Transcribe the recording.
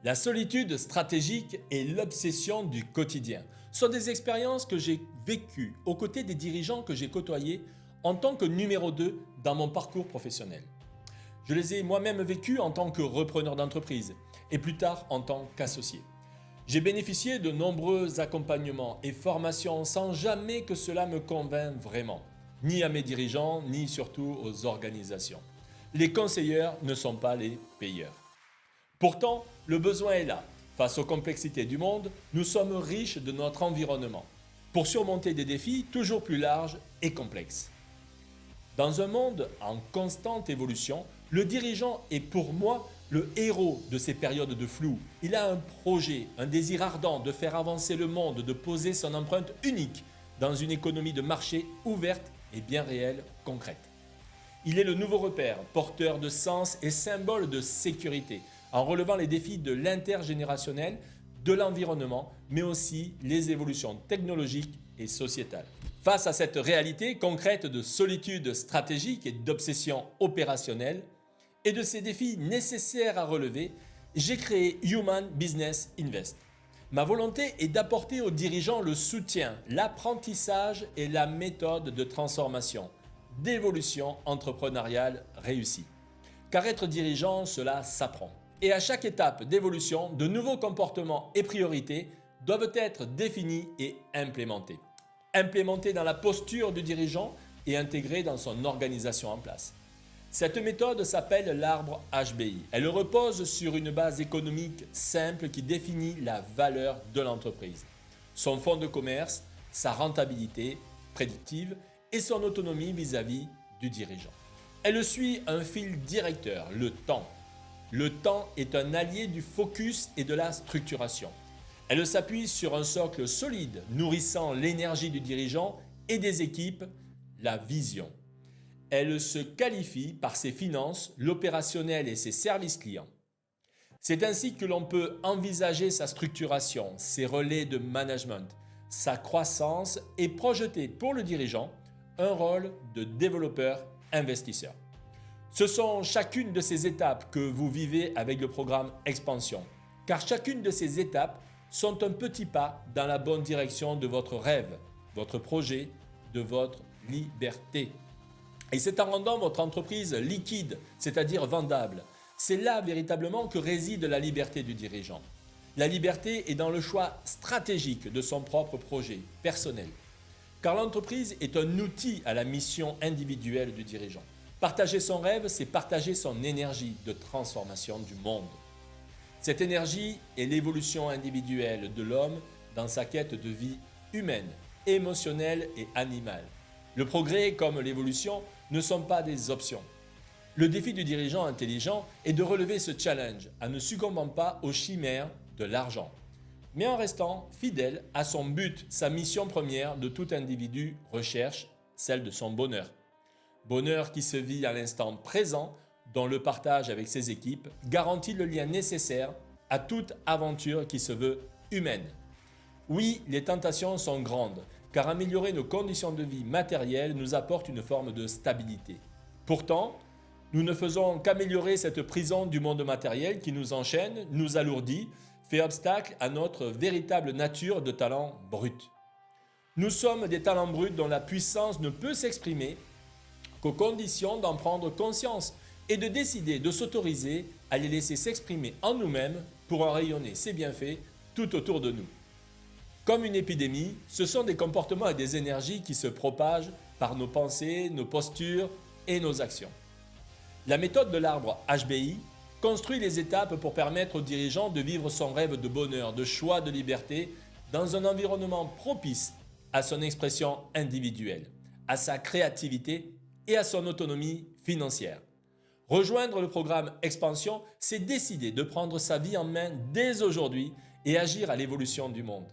La solitude stratégique et l'obsession du quotidien sont des expériences que j'ai vécues aux côtés des dirigeants que j'ai côtoyés en tant que numéro 2 dans mon parcours professionnel. Je les ai moi-même vécues en tant que repreneur d'entreprise et plus tard en tant qu'associé. J'ai bénéficié de nombreux accompagnements et formations sans jamais que cela me convainc vraiment, ni à mes dirigeants, ni surtout aux organisations. Les conseilleurs ne sont pas les payeurs. Pourtant, le besoin est là. Face aux complexités du monde, nous sommes riches de notre environnement pour surmonter des défis toujours plus larges et complexes. Dans un monde en constante évolution, le dirigeant est pour moi le héros de ces périodes de flou. Il a un projet, un désir ardent de faire avancer le monde, de poser son empreinte unique dans une économie de marché ouverte et bien réelle, concrète. Il est le nouveau repère, porteur de sens et symbole de sécurité, en relevant les défis de l'intergénérationnel, de l'environnement, mais aussi les évolutions technologiques et sociétales. Face à cette réalité concrète de solitude stratégique et d'obsession opérationnelle, et de ces défis nécessaires à relever, j'ai créé Human Business Invest. Ma volonté est d'apporter aux dirigeants le soutien, l'apprentissage et la méthode de transformation, d'évolution entrepreneuriale réussie. Car être dirigeant, cela s'apprend. Et à chaque étape d'évolution, de nouveaux comportements et priorités doivent être définis et implémentés. Implémentés dans la posture du dirigeant et intégrés dans son organisation en place. Cette méthode s'appelle l'arbre HBI. Elle repose sur une base économique simple qui définit la valeur de l'entreprise, son fonds de commerce, sa rentabilité prédictive et son autonomie vis-à-vis du dirigeant. Elle suit un fil directeur, le temps. Le temps est un allié du focus et de la structuration. Elle s'appuie sur un socle solide nourrissant l'énergie du dirigeant et des équipes, la vision. Elle se qualifie par ses finances, l'opérationnel et ses services clients. C'est ainsi que l'on peut envisager sa structuration, ses relais de management, sa croissance et projeter pour le dirigeant un rôle de développeur-investisseur. Ce sont chacune de ces étapes que vous vivez avec le programme Expansion, car chacune de ces étapes sont un petit pas dans la bonne direction de votre rêve, votre projet, de votre liberté. Et c'est en rendant votre entreprise liquide, c'est-à-dire vendable. C'est là véritablement que réside la liberté du dirigeant. La liberté est dans le choix stratégique de son propre projet personnel. Car l'entreprise est un outil à la mission individuelle du dirigeant. Partager son rêve, c'est partager son énergie de transformation du monde. Cette énergie est l'évolution individuelle de l'homme dans sa quête de vie humaine, émotionnelle et animale. Le progrès comme l'évolution ne sont pas des options. Le défi du dirigeant intelligent est de relever ce challenge en ne succombant pas aux chimères de l'argent, mais en restant fidèle à son but, sa mission première de tout individu recherche, celle de son bonheur. Bonheur qui se vit à l'instant présent, dont le partage avec ses équipes garantit le lien nécessaire à toute aventure qui se veut humaine. Oui, les tentations sont grandes, car améliorer nos conditions de vie matérielles nous apporte une forme de stabilité. Pourtant, nous ne faisons qu'améliorer cette prison du monde matériel qui nous enchaîne, nous alourdit, fait obstacle à notre véritable nature de talent brut. Nous sommes des talents bruts dont la puissance ne peut s'exprimer qu'aux conditions d'en prendre conscience et de décider de s'autoriser à les laisser s'exprimer en nous-mêmes pour en rayonner ces bienfaits tout autour de nous. Comme une épidémie, ce sont des comportements et des énergies qui se propagent par nos pensées, nos postures et nos actions. La méthode de l'arbre HBI construit les étapes pour permettre au dirigeant de vivre son rêve de bonheur, de choix, de liberté dans un environnement propice à son expression individuelle, à sa créativité et à son autonomie financière. Rejoindre le programme Expansion, c'est décider de prendre sa vie en main dès aujourd'hui et agir à l'évolution du monde.